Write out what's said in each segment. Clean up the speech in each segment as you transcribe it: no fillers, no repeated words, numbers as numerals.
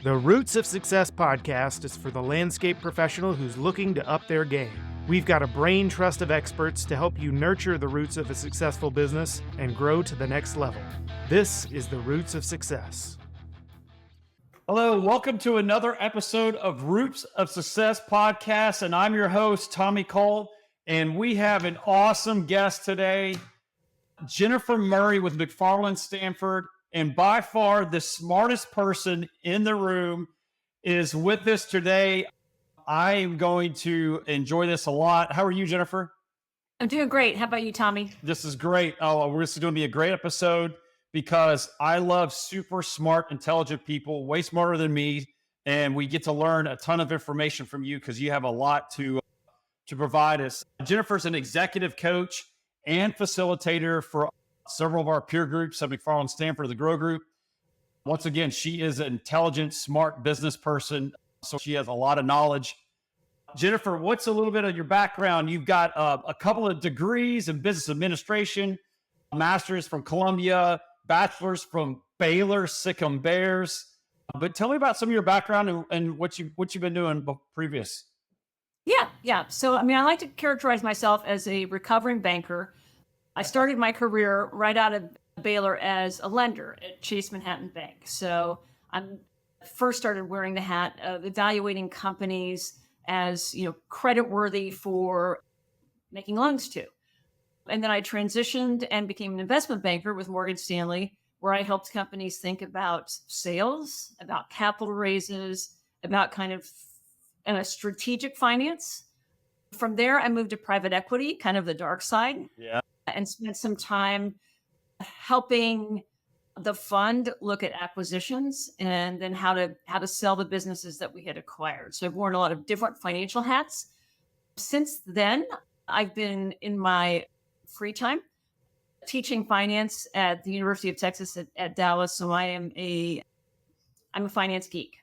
The Roots of Success podcast is for the landscape professional who's looking to up their game. We've got a brain trust of experts to help you nurture the roots of a successful business and grow to the next level. This is the Roots of Success. Hello, welcome to another episode of Roots of Success podcast, and I'm your host, Tommy Cole, and we have an awesome guest today, Jennifer Murray with McFarlin Stanford, and by far the smartest person in the room is with us today. I am going to enjoy this a lot. How are you, Jennifer? I'm doing great. How about you, Tommy? This is great. Oh, this is going to be a great episode because I love super smart, intelligent people, way smarter than me, and we get to learn a ton of information from you because you have a lot to provide us. Jennifer's an executive coach and facilitator for several of our peer groups at McFarlin Stanford, the Grow Group. Once again, she is an intelligent, smart business person, so she has a lot of knowledge. Jennifer, what's a little bit of your background? You've got a couple of degrees in business administration, a master's from Columbia, bachelor's from Baylor, Sikkim Bears. But tell me about some of your background and what you've been doing previous. Yeah. So, I like to characterize myself as a recovering banker. I started my career right out of Baylor as a lender at Chase Manhattan Bank. So I first started wearing the hat of evaluating companies as, creditworthy for making loans to. And then I transitioned and became an investment banker with Morgan Stanley, where I helped companies think about sales, about capital raises, about kind of strategic finance. From there, I moved to private equity, kind of the dark side. Yeah. And spent some time helping the fund look at acquisitions and then how to sell the businesses that we had acquired. So I've worn a lot of different financial hats. Since then, I've been in my free time teaching finance at the University of Texas at Dallas. So I'm a finance geek.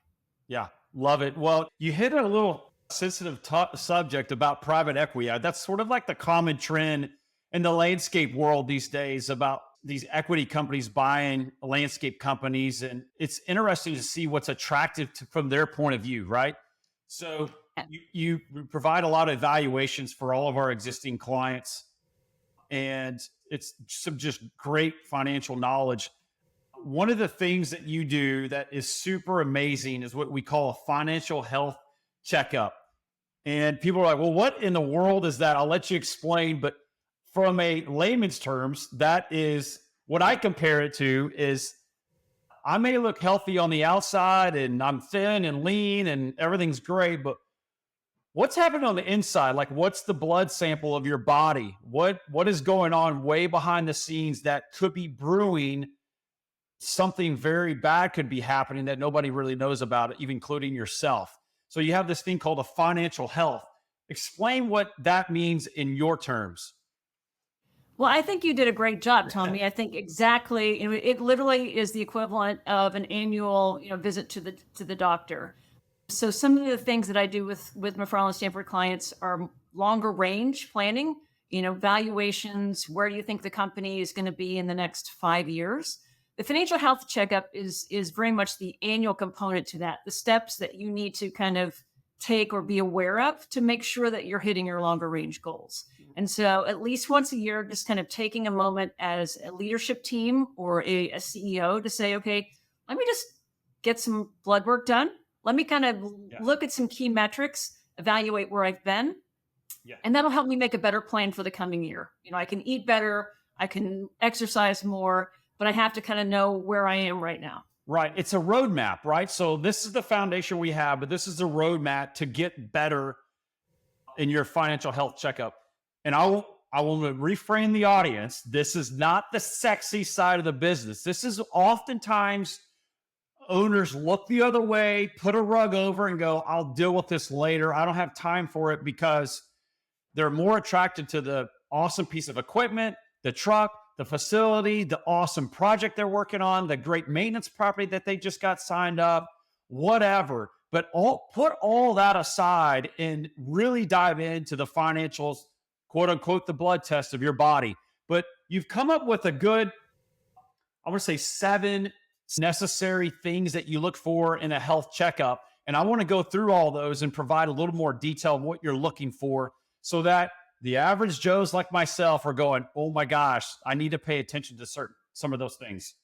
Yeah, love it. Well, you hit a little sensitive subject about private equity. That's sort of like the common trend in the landscape world these days about these equity companies buying landscape companies. And it's interesting to see what's attractive from their point of view, right? So you provide a lot of evaluations for all of our existing clients, and it's some just great financial knowledge. One of the things that you do that is super amazing is what we call a financial health checkup. And people are like, well, what in the world is that? I'll let you explain. But from a layman's terms, that is what I compare it to is I may look healthy on the outside and I'm thin and lean and everything's great, but what's happening on the inside? Like, what's the blood sample of your body? What is going on way behind the scenes that could be brewing? Something very bad could be happening that nobody really knows about, even including yourself. So you have this thing called a financial health. Explain what that means in your terms. Well, I think you did a great job, Tommy. I think exactly, it literally is the equivalent of an annual, visit to the doctor. So some of the things that I do with McFarlin Stanford clients are longer range planning, valuations. Where do you think the company is going to be in the next 5 years? The financial health checkup is very much the annual component to that, the steps that you need to kind of take or be aware of to make sure that you're hitting your longer range goals. And so at least once a year, just kind of taking a moment as a leadership team or a CEO to say, okay, let me just get some blood work done. Let me kind of look at some key metrics, evaluate where I've been. Yeah. And that'll help me make a better plan for the coming year. I can eat better, I can exercise more, but I have to kind of know where I am right now. Right. It's a roadmap, right? So this is the foundation we have, but this is the roadmap to get better in your financial health checkup. And I will reframe the audience. This is not the sexy side of the business. This is oftentimes owners look the other way, put a rug over and go, I'll deal with this later. I don't have time for it because they're more attracted to the awesome piece of equipment, the truck, the facility, the awesome project they're working on, the great maintenance property that they just got signed up, whatever. But put all that aside and really dive into the financials, quote unquote, the blood test of your body. But you've come up with a good, I want to say necessary things that you look for in a health checkup. And I want to go through all those and provide a little more detail of what you're looking for so that the average Joes like myself are going, oh my gosh, I need to pay attention to some of those things.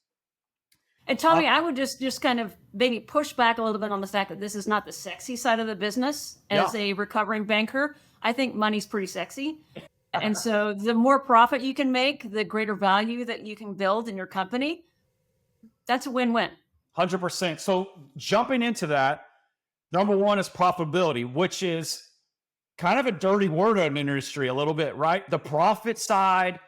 And Tommy, I would just kind of maybe push back a little bit on the fact that this is not the sexy side of the business. As a recovering banker, I think money's pretty sexy. And so the more profit you can make, the greater value that you can build in your company. That's a win-win. 100%. So jumping into that, number one is profitability, which is kind of a dirty word in industry a little bit, right? The profit side,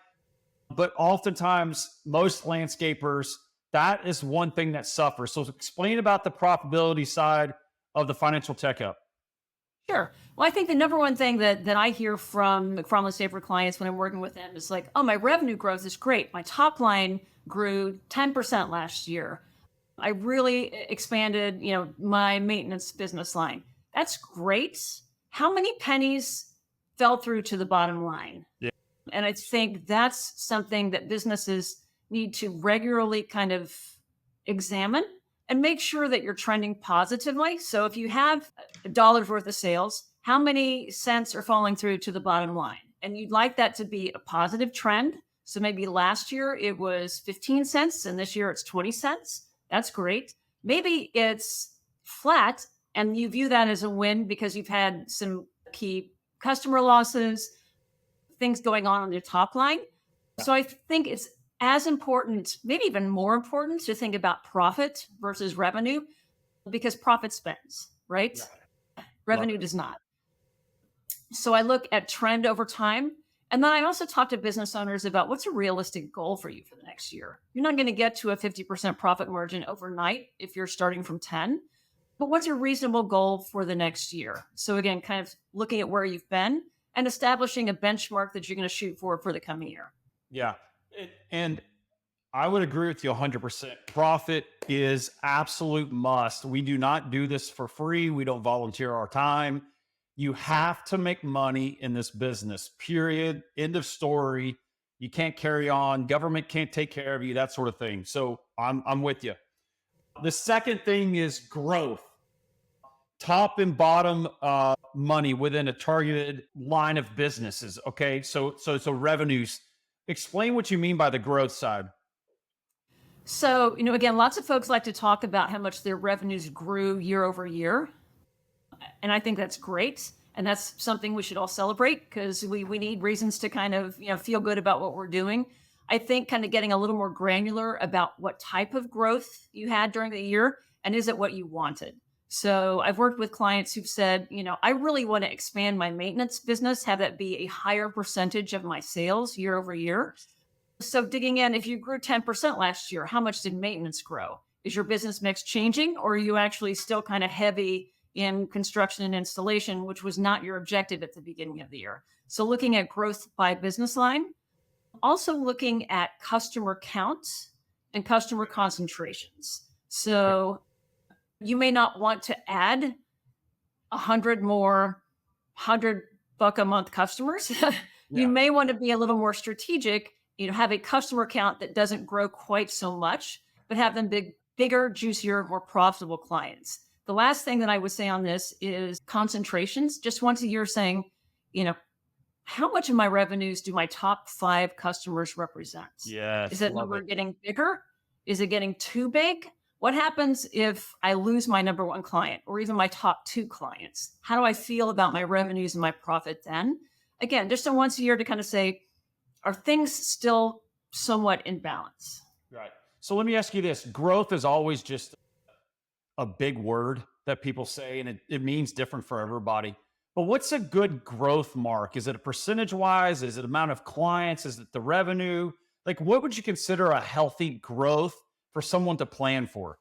but oftentimes most landscapers, that is one thing that suffers. So explain about the profitability side of the financial checkup. Sure. Well, I think the number one thing that I hear from McFarlin Stanford clients when I'm working with them is like, oh, my revenue growth is great. My top line grew 10% last year. I really expanded, my maintenance business line. That's great. How many pennies fell through to the bottom line? Yeah. And I think that's something that businesses need to regularly kind of examine and make sure that you're trending positively. So if you have $1 worth of sales, how many cents are falling through to the bottom line? And you'd like that to be a positive trend. So maybe last year it was 15 cents and this year it's 20 cents. That's great. Maybe it's flat and you view that as a win because you've had some key customer losses, things going on your top line. So I think it's as important, maybe even more important, to think about profit versus revenue because profit spends, right? Revenue does not. So I look at trend over time. And then I also talk to business owners about what's a realistic goal for you for the next year. You're not going to get to a 50% profit margin overnight if you're starting from 10, but what's a reasonable goal for the next year? So again, kind of looking at where you've been and establishing a benchmark that you're going to shoot for the coming year. Yeah. And I would agree with you 100%. Profit is absolute must. We do not do this for free. We don't volunteer our time. You have to make money in this business, period. End of story. You can't carry on. Government can't take care of you, that sort of thing. So I'm with you. The second thing is growth. Top and bottom money within a targeted line of businesses. Okay. So revenues. Explain what you mean by the growth side. So, again, lots of folks like to talk about how much their revenues grew year over year. And I think that's great. And that's something we should all celebrate because we need reasons to kind of, feel good about what we're doing. I think kind of getting a little more granular about what type of growth you had during the year and is it what you wanted? So I've worked with clients who've said, I really want to expand my maintenance business, have that be a higher percentage of my sales year over year. So digging in, if you grew 10% last year, how much did maintenance grow? Is your business mix changing or are you actually still kind of heavy in construction and installation, which was not your objective at the beginning of the year? So looking at growth by business line, also looking at customer counts and customer concentrations. So you may not want to add 100 more $100 a month customers. You may want to be a little more strategic, have a customer count that doesn't grow quite so much, but have them bigger, juicier, more profitable clients. The last thing that I would say on this is concentrations. Just once a year saying, how much of my revenues do my top 5 customers represent? Yes. Is that number getting bigger? Is it getting too big? What happens if I lose my number 1 client or even my top 2 clients? How do I feel about my revenues and my profit then? Again, just once a year to kind of say, are things still somewhat in balance? Right. So let me ask you this. Growth is always just a big word that people say, and it means different for everybody. But what's a good growth mark? Is it a percentage wise? Is it amount of clients? Is it the revenue? Like, what would you consider a healthy growth for someone to plan for?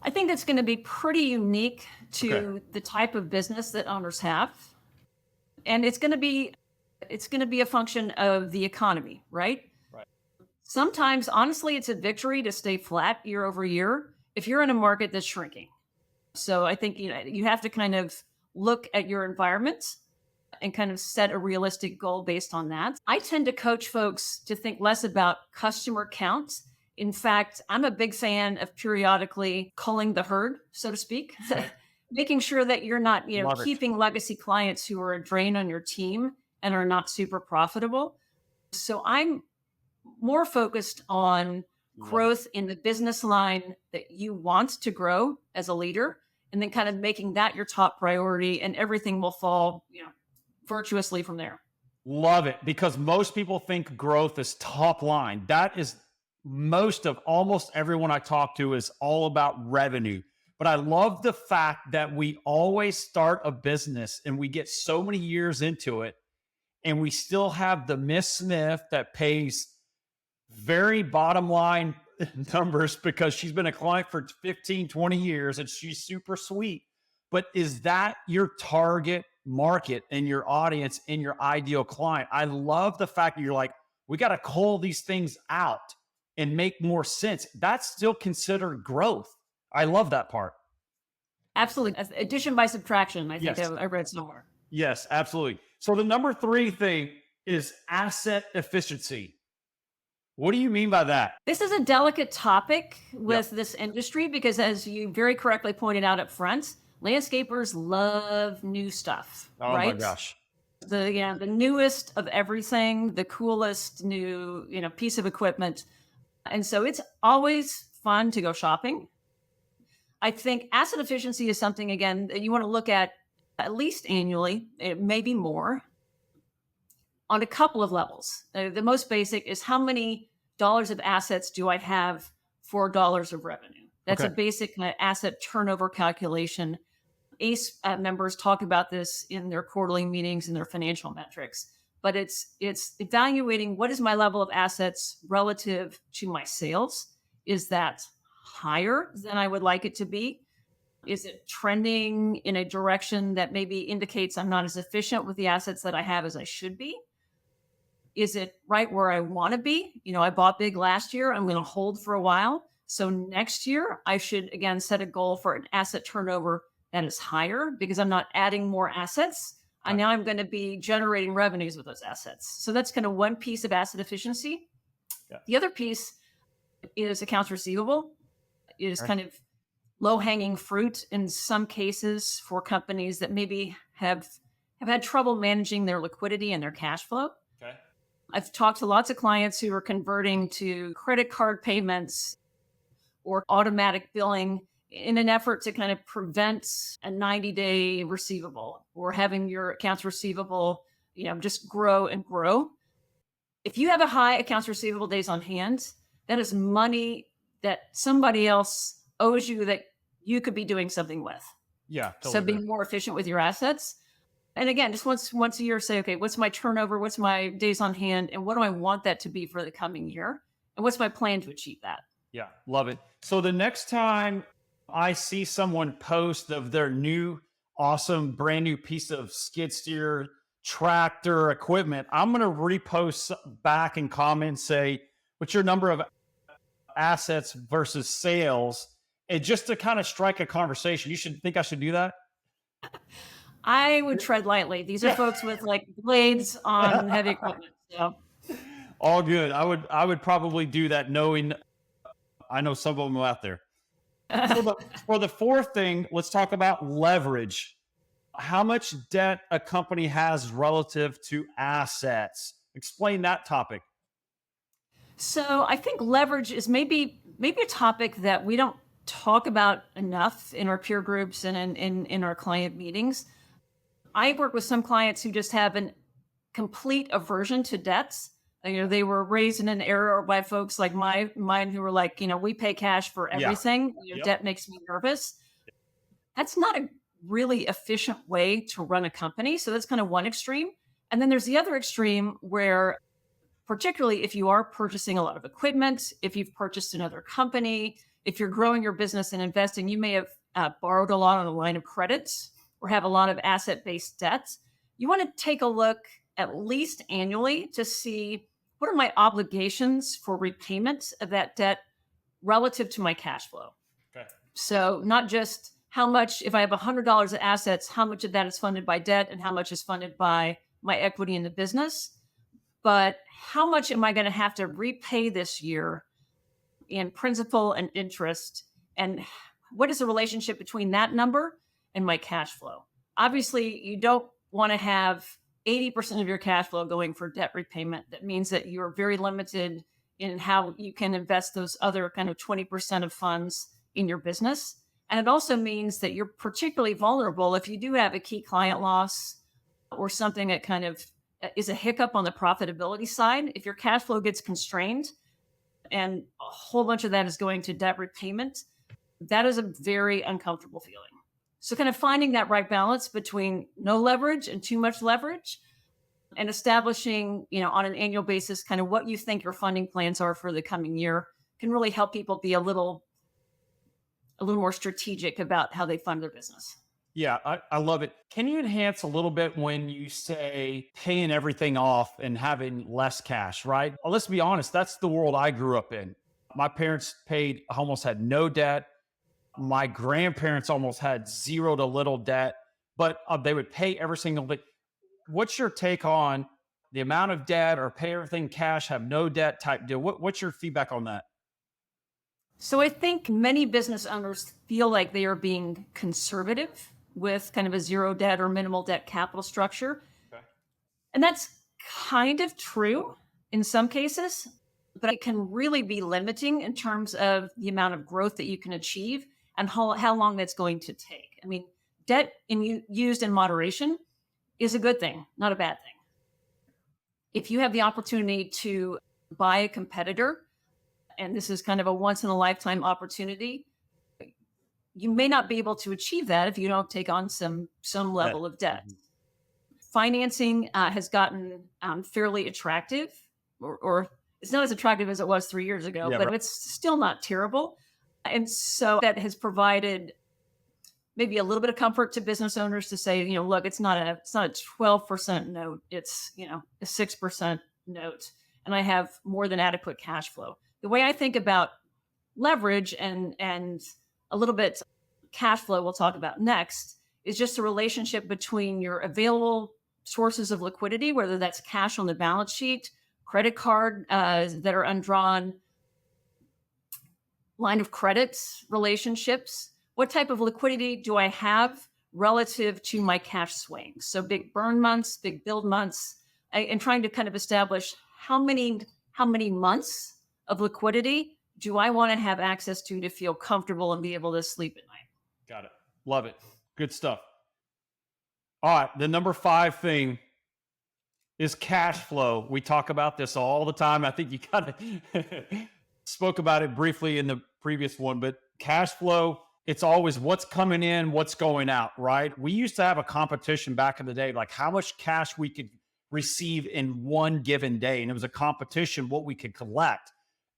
I think that's going to be pretty unique to the type of business that owners have. And it's going to be a function of the economy, right? Right. Sometimes, honestly, it's a victory to stay flat year over year if you're in a market that's shrinking. So I think, you have to kind of look at your environment and kind of set a realistic goal based on that. I tend to coach folks to think less about customer counts In fact, I'm a big fan of periodically culling the herd, so to speak, making sure that you're not, Love it. keeping legacy clients who are a drain on your team and are not super profitable. So I'm more focused on Love it. growth in the business line that you want to grow as a leader, and then kind of making that your top priority, and everything will fall, virtuously from there. Love it. Because most people think growth is top line. That is most of almost everyone I talk to is all about revenue. But I love the fact that we always start a business and we get so many years into it, and we still have the Miss Smith that pays very bottom line numbers because she's been a client for 15, 20 years and she's super sweet. But is that your target market and your audience and your ideal client? I love the fact that you're like, we got to cull these things out and make more sense. That's still considered growth. I love that part. Absolutely. Addition by subtraction, I think Yes. I read somewhere. Yes, absolutely. So the number 3 thing is asset efficiency. What do you mean by that? This is a delicate topic with this industry because, as you very correctly pointed out up front, landscapers love new stuff, Oh right? my gosh. The newest of everything, the coolest new, piece of equipment. And so it's always fun to go shopping. I think asset efficiency is something, again, that you want to look at least annually, maybe more, on a couple of levels. The most basic is how many dollars of assets do I have for dollars of revenue? That's a Okay. basic asset turnover calculation. ACE members talk about this in their quarterly meetings and their financial metrics. But it's evaluating what is my level of assets relative to my sales. Is that higher than I would like it to be? Is it trending in a direction that maybe indicates I'm not as efficient with the assets that I have as I should be? Is it right where I want to be? I bought big last year. I'm going to hold for a while. So next year, I should, again, set a goal for an asset turnover that is higher because I'm not adding more assets. And now I'm going to be generating revenues with those assets. So that's kind of one piece of asset efficiency. Yeah. The other piece is accounts receivable. It is Okay. kind of low-hanging fruit in some cases for companies that maybe have had trouble managing their liquidity and their cash flow. Okay. I've talked to lots of clients who are converting to credit card payments or automatic billing in an effort to kind of prevent a 90-day receivable or having your accounts receivable, just grow and grow. If you have a high accounts receivable days on hand, that is money that somebody else owes you that you could be doing something with. Yeah. So Totally being more efficient with your assets. And again, just once a year, say, okay, what's my turnover? What's my days on hand? And what do I want that to be for the coming year? And what's my plan to achieve that? Yeah, love it. So the next time I see someone post of their new, awesome, brand new piece of skid steer tractor equipment, I'm going to repost back and comment, say, what's your number of assets versus sales? And just to kind of strike a conversation. You should think I should do that. I would tread lightly. These are folks with like blades on heavy equipment. So All good. I would probably do that, knowing I know some of them out there. For the 4th thing, let's talk about leverage. How much debt a company has relative to assets. Explain that topic. So I think leverage is maybe a topic that we don't talk about enough in our peer groups and in our client meetings. I work with some clients who just have a complete aversion to debts. They were raised in an era by folks like mine who were like, we pay cash for everything. Yep. Debt makes me nervous. That's not a really efficient way to run a company. So that's kind of one extreme. And then there's the other extreme where, particularly if you are purchasing a lot of equipment, if you've purchased another company, if you're growing your business and investing, you may have borrowed a lot on a line of credit or have a lot of asset-based debt. You want to take a look at least annually to see what are my obligations for repayment of that debt relative to my cash flow. Okay. So not just how much, if I have $100 of assets, how much of that is funded by debt and how much is funded by my equity in the business, but how much am I going to have to repay this year in principal and interest, and what is the relationship between that number and my cash flow. Obviously, you don't want to have 80% of your cash flow going for debt repayment. That means that you're very limited in how you can invest those other kind of 20% of funds in your business. And it also means that you're particularly vulnerable if you do have a key client loss or something that kind of is a hiccup on the profitability side. If your cash flow gets constrained and a whole bunch of that is going to debt repayment, that is a very uncomfortable feeling. So kind of finding that right balance between no leverage and too much leverage, and establishing, on an annual basis, kind of what you think your funding plans are for the coming year can really help people be a little more strategic about how they fund their business. Yeah, I love it. Can you enhance a little bit when you say paying everything off and having less cash, right? Well, let's be honest, that's the world I grew up in. My parents almost had no debt. My grandparents almost had zero to little debt, but they would pay every single day. What's your take on the amount of debt or pay everything cash, have no debt type deal? What's your feedback on that? So I think many business owners feel like they are being conservative with kind of a zero debt or minimal debt capital structure. Okay. And that's kind of true in some cases, but it can really be limiting in terms of the amount of growth that you can achieve and how long that's going to take. I mean, debt used in moderation is a good thing, not a bad thing. If you have the opportunity to buy a competitor, and this is kind of a once in a lifetime opportunity, you may not be able to achieve that if you don't take on some level of debt. Financing has gotten fairly attractive, or it's not as attractive as it was 3 years ago, but it's still not terrible. And so that has provided maybe a little bit of comfort to business owners to say, look, it's not a 12% note, it's a 6% note, and I have more than adequate cash flow. The way I think about leverage and a little bit cash flow we'll talk about next is just a relationship between your available sources of liquidity, whether that's cash on the balance sheet, credit card that are undrawn, line of credit relationships. What type of liquidity do I have relative to my cash swings? So big burn months, big build months, and trying to kind of establish how many months of liquidity do I want to have access to feel comfortable and be able to sleep at night? Got it. Love it. Good stuff. All right. The number 5 thing is cash flow. We talk about this all the time. I think you kind of spoke about it briefly in the previous one, but cash flow, it's always what's coming in, what's going out, right? We used to have a competition back in the day, like how much cash we could receive in one given day. And it was a competition, what we could collect.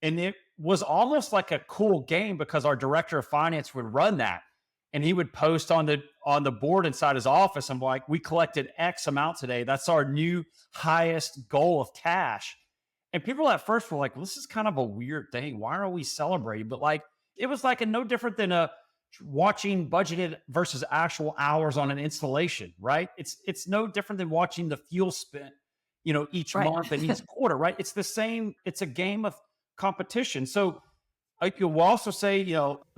And it was almost like a cool game because our director of finance would run that. And he would post on the board inside his office. I'm like, we collected X amount today. That's our new highest goal of cash. And people at first were like, well, this is kind of a weird thing. Why are we celebrating? But like, it was like no different than watching budgeted versus actual hours on an installation, right? It's no different than watching the fuel spent, each month and each quarter, right? It's the same. It's a game of competition. So we'll also say,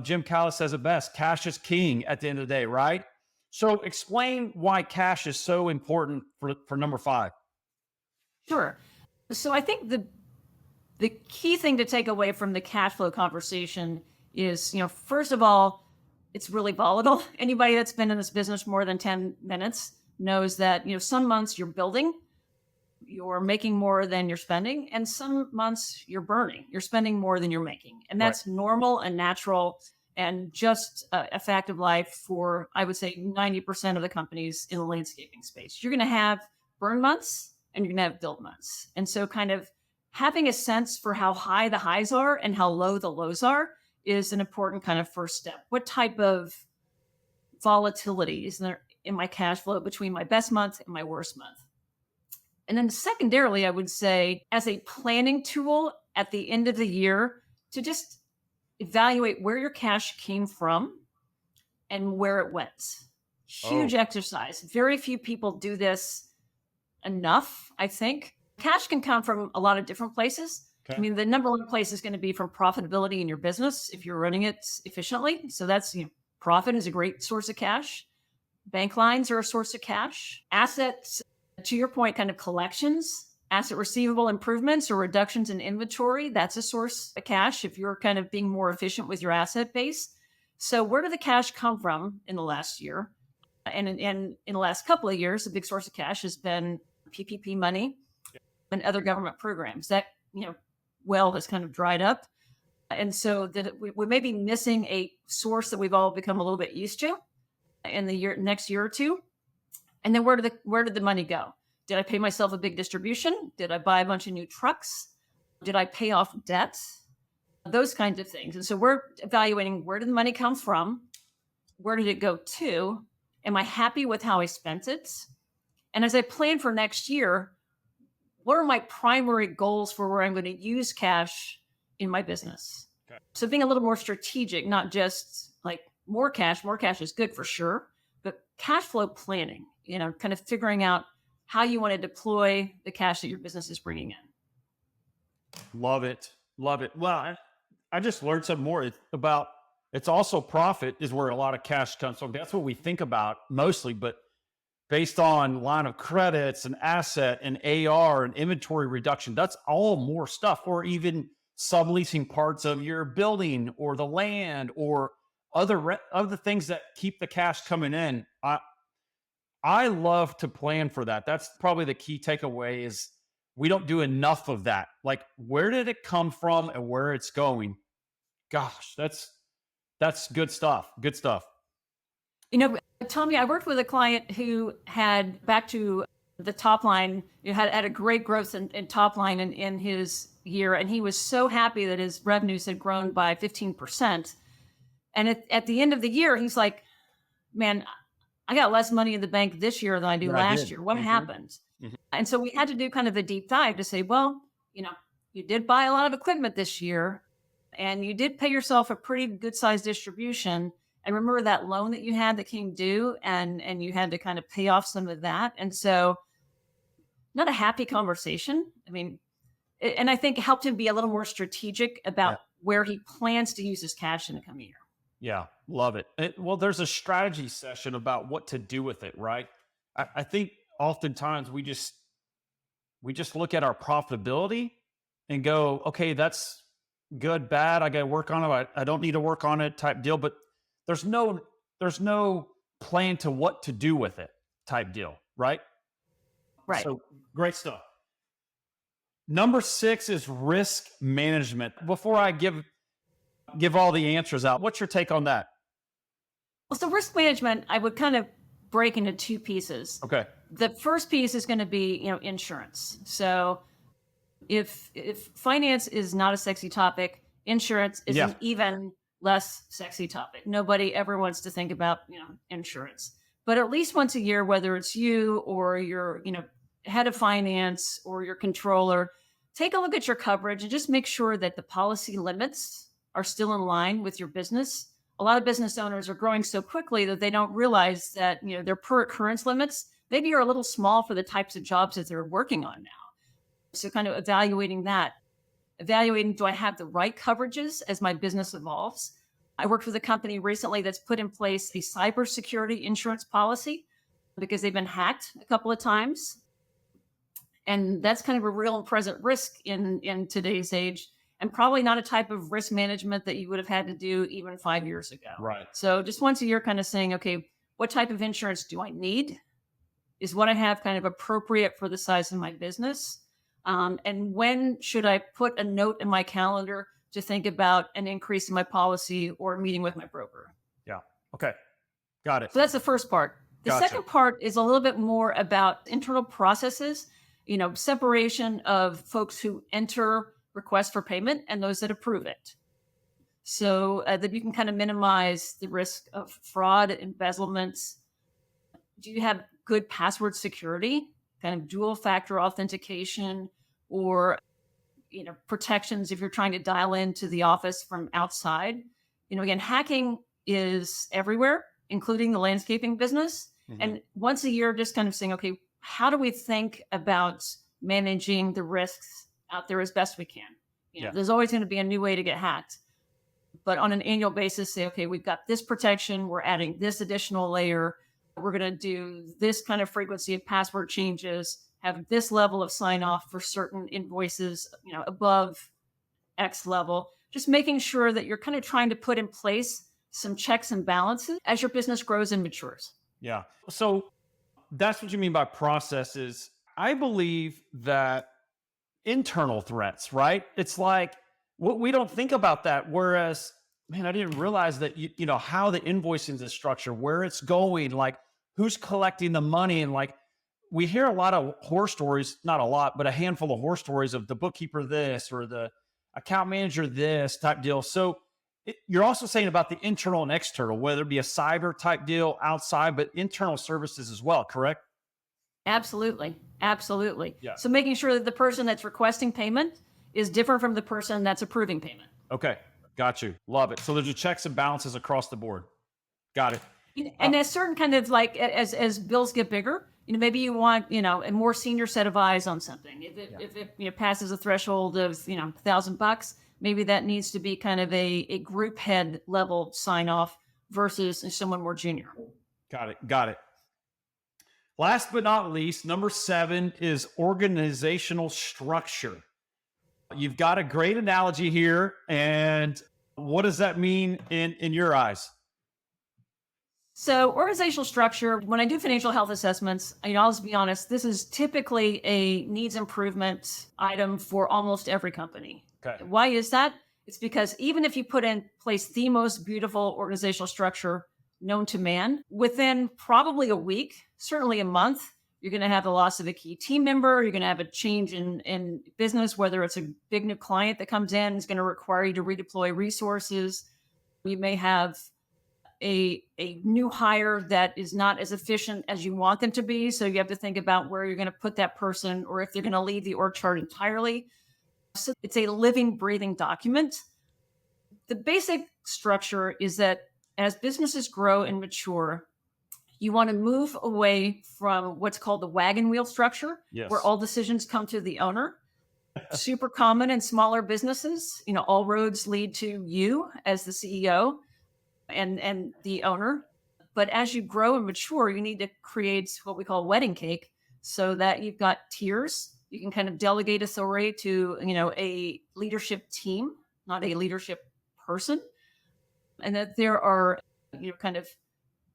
Jim Callis says it best, cash is king at the end of the day, right? So explain why cash is so important for number 5. Sure. So I think the key thing to take away from the cash flow conversation is, first of all, it's really volatile. Anybody that's been in this business more than 10 minutes knows that, some months you're building, you're making more than you're spending, and some months you're burning, you're spending more than you're making. And that's normal and natural and just a fact of life for, I would say, 90% of the companies in the landscaping space. You're going to have burn months and you're going to have build months. And so kind of having a sense for how high the highs are and how low the lows are is an important kind of first step. What type of volatility is there in my cash flow between my best month and my worst month? And then secondarily, I would say as a planning tool at the end of the year to just evaluate where your cash came from and where it went. Huge exercise. Very few people do this enough, I think. Cash can come from a lot of different places. I mean, the number one place is going to be from profitability in your business if you're running it efficiently. So that's, profit is a great source of cash. Bank lines are a source of cash. Assets, to your point, kind of collections, asset receivable improvements or reductions in inventory, that's a source of cash if you're kind of being more efficient with your asset base. So where did the cash come from in the last year? And in the last couple of years, a big source of cash has been PPP money and other government programs. That, well has kind of dried up. And so that we may be missing a source that we've all become a little bit used to in the next year or two. And then where did the money go? Did I pay myself a big distribution? Did I buy a bunch of new trucks? Did I pay off debt? Those kinds of things. And so we're evaluating, where did the money come from? Where did it go to? Am I happy with how I spent it? And as I plan for next year, what are my primary goals for where I'm going to use cash in my business? Okay. So being a little more strategic, not just like more cash is good for sure, but cash flow planning, kind of figuring out how you want to deploy the cash that your business is bringing in. Love it. Well, I just learned some more about, it's also profit is where a lot of cash comes from. That's what we think about mostly, but based on line of credits and asset and AR and inventory reduction, that's all more stuff, or even subleasing parts of your building or the land or other things that keep the cash coming in. I love to plan for that. That's probably the key takeaway is we don't do enough of that. Like, where did it come from and where it's going? Gosh, that's good stuff. Good stuff. Tommy, I worked with a client who had, back to the top line, had a great growth in top line in his year. And he was so happy that his revenues had grown by 15%. And at the end of the year, he's like, man, I got less money in the bank this year than I do last year. What happened? Mm-hmm. And so we had to do kind of a deep dive to say, well, you did buy a lot of equipment this year and you did pay yourself a pretty good sized distribution. And remember that loan that you had that came due and you had to kind of pay off some of that. And so not a happy conversation. I mean, and I think it helped him be a little more strategic about where he plans to use his cash in the coming year. Yeah, love it. Well, there's a strategy session about what to do with it, right? I think oftentimes we just look at our profitability and go, okay, that's good, bad. I got to work on it. I don't need to work on it type deal. But there's no plan to what to do with it type deal, right? Right. So great stuff. Number 6 is risk management. Before I give all the answers out, what's your take on that? Well, so risk management, I would kind of break into 2 pieces. Okay. The first piece is going to be, insurance. So if finance is not a sexy topic, insurance is an even less sexy topic. Nobody ever wants to think about, insurance. But at least once a year, whether it's you or your, head of finance or your controller, take a look at your coverage and just make sure that the policy limits are still in line with your business. A lot of business owners are growing so quickly that they don't realize that, their per occurrence limits maybe are a little small for the types of jobs that they're working on now. So kind of evaluating, do I have the right coverages as my business evolves? I worked with a company recently that's put in place a cybersecurity insurance policy because they've been hacked a couple of times. And that's kind of a real and present risk in today's age, and probably not a type of risk management that you would have had to do even 5 years ago. Right. So just once a year, kind of saying, okay, what type of insurance do I need? Is what I have kind of appropriate for the size of my business? And when should I put a note in my calendar to think about an increase in my policy or a meeting with my broker? Yeah. Okay. Got it. So that's the first part. The Gotcha. second part is a little bit more about internal processes, separation of folks who enter requests for payment and those that approve it. So that you can kind of minimize the risk of fraud, embezzlement. Do you have good password security, kind of dual factor authentication, or, protections if you're trying to dial into the office from outside? Again, hacking is everywhere, including the landscaping business. Mm-hmm. And once a year, just kind of saying, okay, how do we think about managing the risks out there as best we can? There's always going to be a new way to get hacked. But on an annual basis, say, okay, we've got this protection, we're adding this additional layer, we're going to do this kind of frequency of password changes, have this level of sign off for certain invoices, above X level, just making sure that you're kind of trying to put in place some checks and balances as your business grows and matures. Yeah. So that's what you mean by processes. I believe that internal threats, right? It's like we don't think about that. Whereas, man, I didn't realize that, how the invoicing is structured, where it's going, like who's collecting the money. And like, we hear a lot of horror stories, not a lot, but a handful of horror stories of the bookkeeper this or the account manager this type deal. So you're also saying about the internal and external, whether it be a cyber type deal outside, but internal services as well, correct? Absolutely. Absolutely. Yeah. So making sure that the person that's requesting payment is different from the person that's approving payment. Okay. Got you. Love it. So there's a checks and balances across the board. Got it. And as certain kind of like, as bills get bigger, maybe you want, a more senior set of eyes on something. If it passes a threshold of, $1,000, maybe that needs to be kind of a group head level sign off versus someone more junior. Got it. Last but not least, number 7 is organizational structure. You've got a great analogy here. And what does that mean in your eyes? So organizational structure, when I do financial health assessments, I'll just be honest, this is typically a needs improvement item for almost every company. Okay. Why is that? It's because even if you put in place the most beautiful organizational structure known to man, within probably a week, certainly a month, you're going to have the loss of a key team member. You're going to have a change in business, whether it's a big new client that comes in, is going to require you to redeploy resources. You may have a new hire that is not as efficient as you want them to be. So you have to think about where you're going to put that person or if they're going to leave the org chart entirely. So it's a living, breathing document. The basic structure is that as businesses grow and mature, you want to move away from what's called the wagon wheel structure, Yes. where all decisions come to the owner. Super common in smaller businesses. All roads lead to you as the CEO and the owner. But as you grow and mature, you need to create what we call wedding cake so that you've got tiers. You can kind of delegate authority to, a leadership team, not a leadership person. And that there are, kind of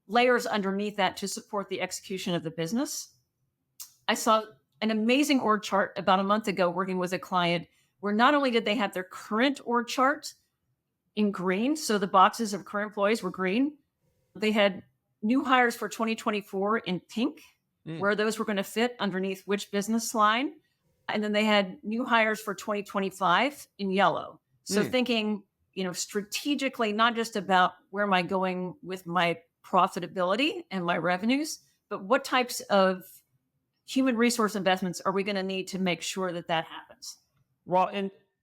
layers underneath that to support the execution of the business. I saw an amazing org chart about a month ago working with a client where not only did they have their current org chart in green, so the boxes of current employees were green, they had new hires for 2024 in pink, where those were going to fit underneath which business line. And then they had new hires for 2025 in yellow. So thinking, strategically, not just about where am I going with my profitability and my revenues, but what types of human resource investments are we going to need to make sure that happens? Well,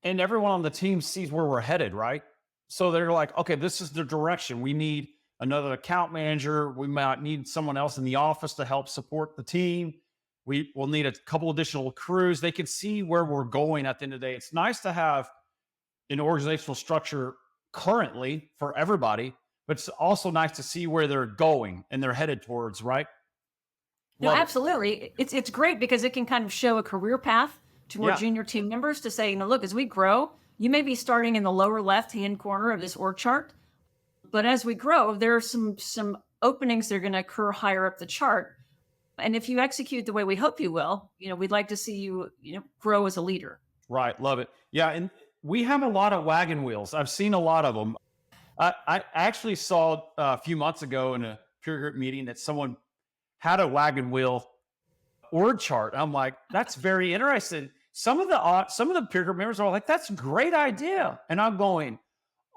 and everyone on the team sees where we're headed, right? So they're like, okay, this is the direction. We need another account manager. We might need someone else in the office to help support the team. We will need a couple additional crews. They can see where we're going at the end of the day. It's nice to have an organizational structure currently for everybody, but it's also nice to see where they're going and they're headed towards, right? No, absolutely. It's great because it can kind of show a career path to more junior team members to say, look, as we grow, you may be starting in the lower left-hand corner of this org chart, but as we grow, there are some openings that are going to occur higher up the chart. And if you execute the way we hope you will, we'd like to see you, grow as a leader. Right. Love it. Yeah. And we have a lot of wagon wheels. I've seen a lot of them. I actually saw a few months ago in a peer group meeting that someone had a wagon wheel org chart. I'm like, that's very interesting. Some of the peer group members are like, that's a great idea. And I'm going,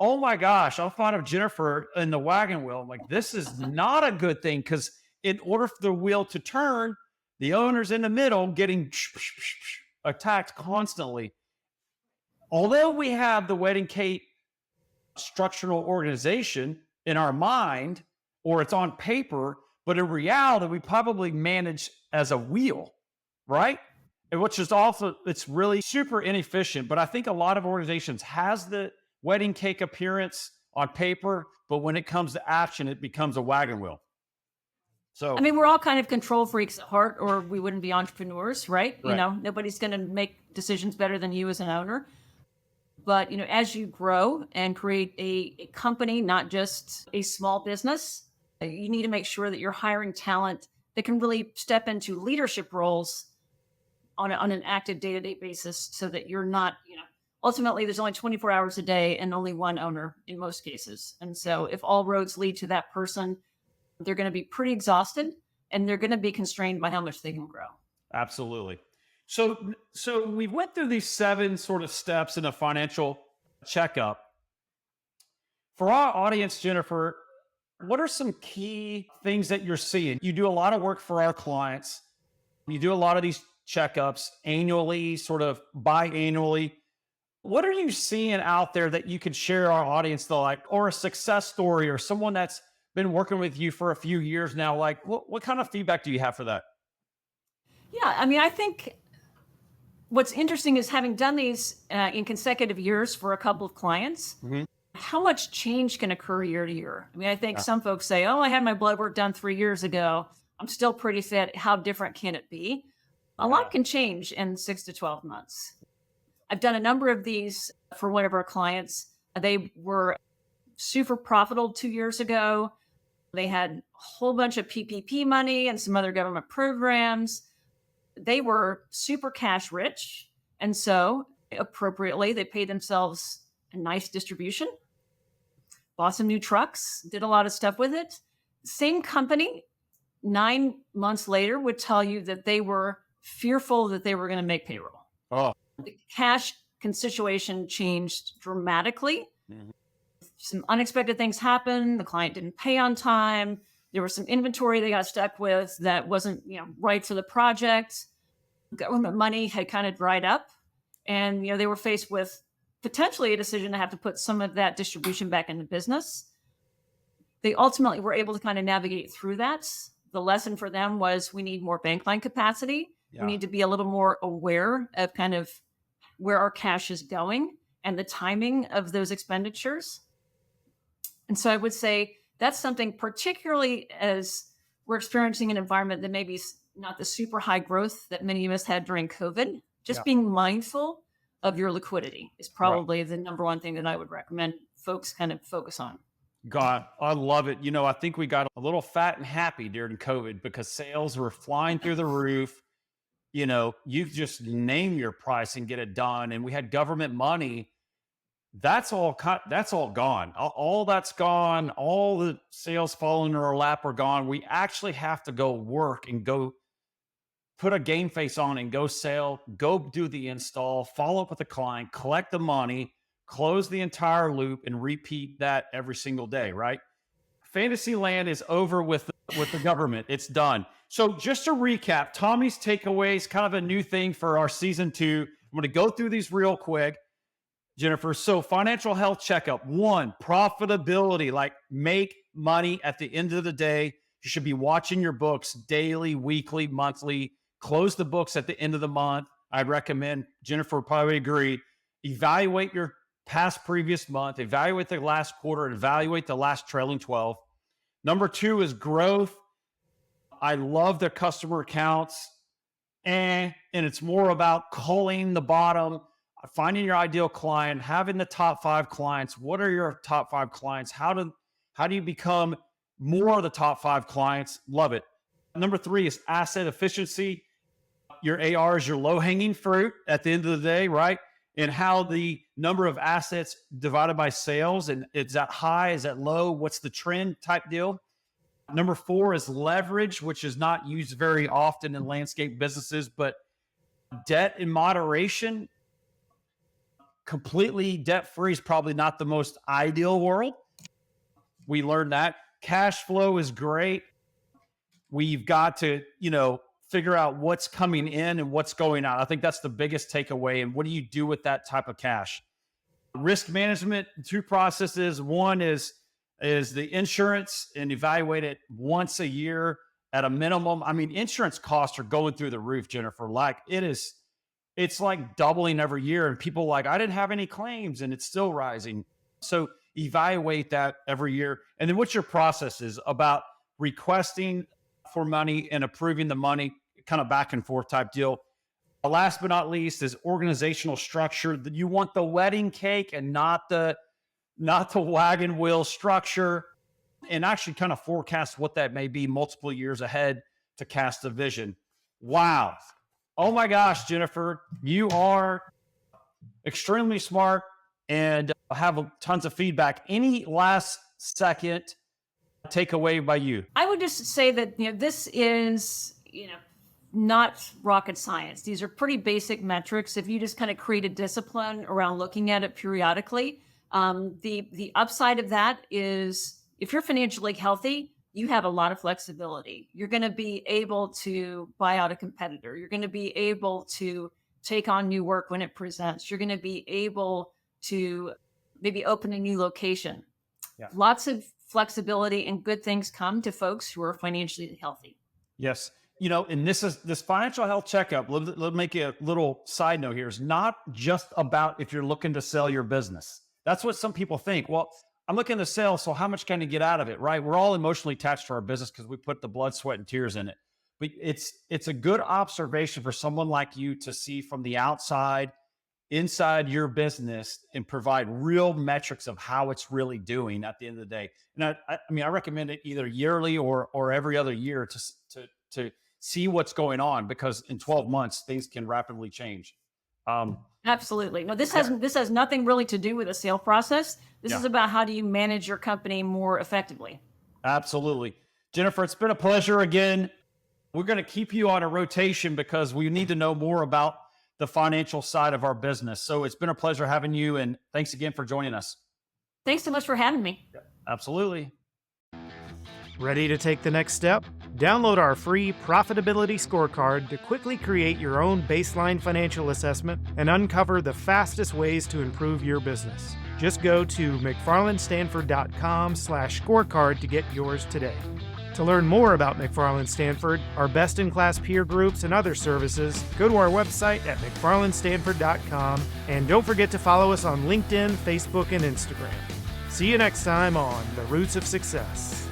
oh my gosh, I'll find Jennifer in the wagon wheel. I'm like, this is not a good thing because in order for the wheel to turn, the owner's in the middle getting attacked constantly. Although we have the wedding cake structural organization in our mind, or it's on paper, but in reality, we probably manage as a wheel, right? And which is also, it's really super inefficient. But I think a lot of organizations has the wedding cake appearance on paper, but when it comes to action, it becomes a wagon wheel. So, I mean, we're all kind of control freaks at heart, or we wouldn't be entrepreneurs, right? You Right. know, nobody's going to make decisions better than you as an owner. But, you know, as you grow and create a company, not just a small business, you need to make sure that you're hiring talent that can really step into leadership roles on an active day-to-day basis, so that you're not, you know, ultimately there's only 24 hours a day and only one owner in most cases. And so if all roads lead to that person, they're going to be pretty exhausted, and they're going to be constrained by how much they can grow. absolutely. So we went through these 7 sort of steps in a financial checkup. For our audience, Jennifer, what are some key things that you're seeing? You do a lot of work for our clients. You do a lot of these checkups annually, sort of biannually. What are you seeing out there that you could share our audience, though, like, or a success story, or someone that's been working with you for a few years now? Like, what kind of feedback do you have for that? Yeah, I mean, I think what's interesting is, having done these in consecutive years for a couple of clients, Mhm. how much change can occur year to year. I mean, I think Yeah. some folks say, oh, I had my blood work done 3 years ago, I'm still pretty fit. How different can it be? A Yeah. lot can change in 6 to 12 months. I've done a number of these for one of our clients. They were super profitable 2 years ago. They had a whole bunch of PPP money and some other government programs. They were super cash rich. And so, appropriately, they paid themselves a nice distribution, bought some new trucks, did a lot of stuff with it. Same company, 9 months later, would tell you that they were fearful that they were going to make payroll. Oh, The cash situation changed dramatically. Mhm. Some unexpected things happened. The client didn't pay on time. There was some inventory they got stuck with that wasn't, you know, right for the project. Government money had kind of dried up, and, you know, they were faced with potentially a decision to have to put some of that distribution back into business. They ultimately were able to kind of navigate through that. The lesson for them was, we need more bank line capacity. Yeah. We need to be a little more aware of kind of where our cash is going and the timing of those expenditures. And so I would say that's something, particularly as we're experiencing an environment that maybe is not the super high growth that many of us had during COVID. Just Yeah. being mindful of your liquidity is probably the number one thing that I would recommend folks kind of focus on. God, I love it. You know, I think we got a little fat and happy during COVID because sales were flying through the roof. You know, you just name your price and get it done. And we had government money. That's all gone. All that's gone. All the sales falling in our lap are gone. We actually have to go work and go put a game face on and go sell, go do the install, follow up with the client, collect the money, close the entire loop, and repeat that every single day, right? Fantasyland is over with the government. It's done. So just to recap, Tommy's takeaways, kind of a new thing for our season 2. I'm going to go through these real quick, Jennifer. So financial health checkup. 1, profitability, like make money at the end of the day. You should be watching your books daily, weekly, monthly. Close the books at the end of the month. I'd recommend, Jennifer would probably agree, evaluate your past previous month, evaluate the last quarter, and evaluate the last trailing 12. Number 2 is growth. I love the customer accounts, and it's more about culling the bottom, finding your ideal client, having the top 5 clients. What are your top 5 clients? How do you become more of the top 5 clients? Love it. Number 3 is asset efficiency. Your AR is your low-hanging fruit at the end of the day, right? And how the number of assets divided by sales, and is that high? Is that low? What's the trend type deal? Number 4 is leverage, which is not used very often in landscape businesses, but debt in moderation. Completely debt-free is probably not the most ideal world. We learned that. Cash flow is great. We've got to, figure out what's coming in and what's going out. I think that's the biggest takeaway. And what do you do with that type of cash? Risk management, 2 processes. 1 is the insurance, and evaluate it once a year at a minimum. I mean, insurance costs are going through the roof, Jennifer. Like, it is it's like doubling every year. And people are like, I didn't have any claims and it's still rising. So evaluate that every year. And then what's your process is about requesting for money and approving the money, kind of back and forth type deal. Last but not least is organizational structure. You want the wedding cake and not the wagon wheel structure, and actually kind of forecast what that may be multiple years ahead to cast a vision. Wow. Oh my gosh, Jennifer, you are extremely smart and have tons of feedback. Any last second takeaway by you? I would just say that, this is, not rocket science. These are pretty basic metrics. If you just kind of create a discipline around looking at it periodically, the upside of that is if you're financially healthy, you have a lot of flexibility. You're going to be able to buy out a competitor. You're going to be able to take on new work when it presents. You're going to be able to maybe open a new location. Yeah. Lots of flexibility, and good things come to folks who are financially healthy. Yes. And this financial health checkup, let me make a little side note here, is not just about if you're looking to sell your business. That's what some people think. Well, I'm looking to sell, so how much can I get out of it, right? We're all emotionally attached to our business because we put the blood, sweat, and tears in it. But it's a good observation for someone like you to see from the outside, inside your business, and provide real metrics of how it's really doing at the end of the day. And I recommend it either yearly or every other year to see what's going on, because in 12 months, things can rapidly change. Absolutely. No, this has nothing really to do with the sale process. This is about how do you manage your company more effectively. Absolutely. Jennifer, it's been a pleasure again. We're going to keep you on a rotation because we need to know more about the financial side of our business. So it's been a pleasure having you, and thanks again for joining us. Thanks so much for having me. Absolutely. Ready to take the next step? Download our free Profitability Scorecard to quickly create your own baseline financial assessment and uncover the fastest ways to improve your business. Just go to McFarlinStanford.com/scorecard to get yours today. To learn more about McFarlin Stanford, our best-in-class peer groups, and other services, go to our website at McFarlinStanford.com, and don't forget to follow us on LinkedIn, Facebook, and Instagram. See you next time on The Roots of Success.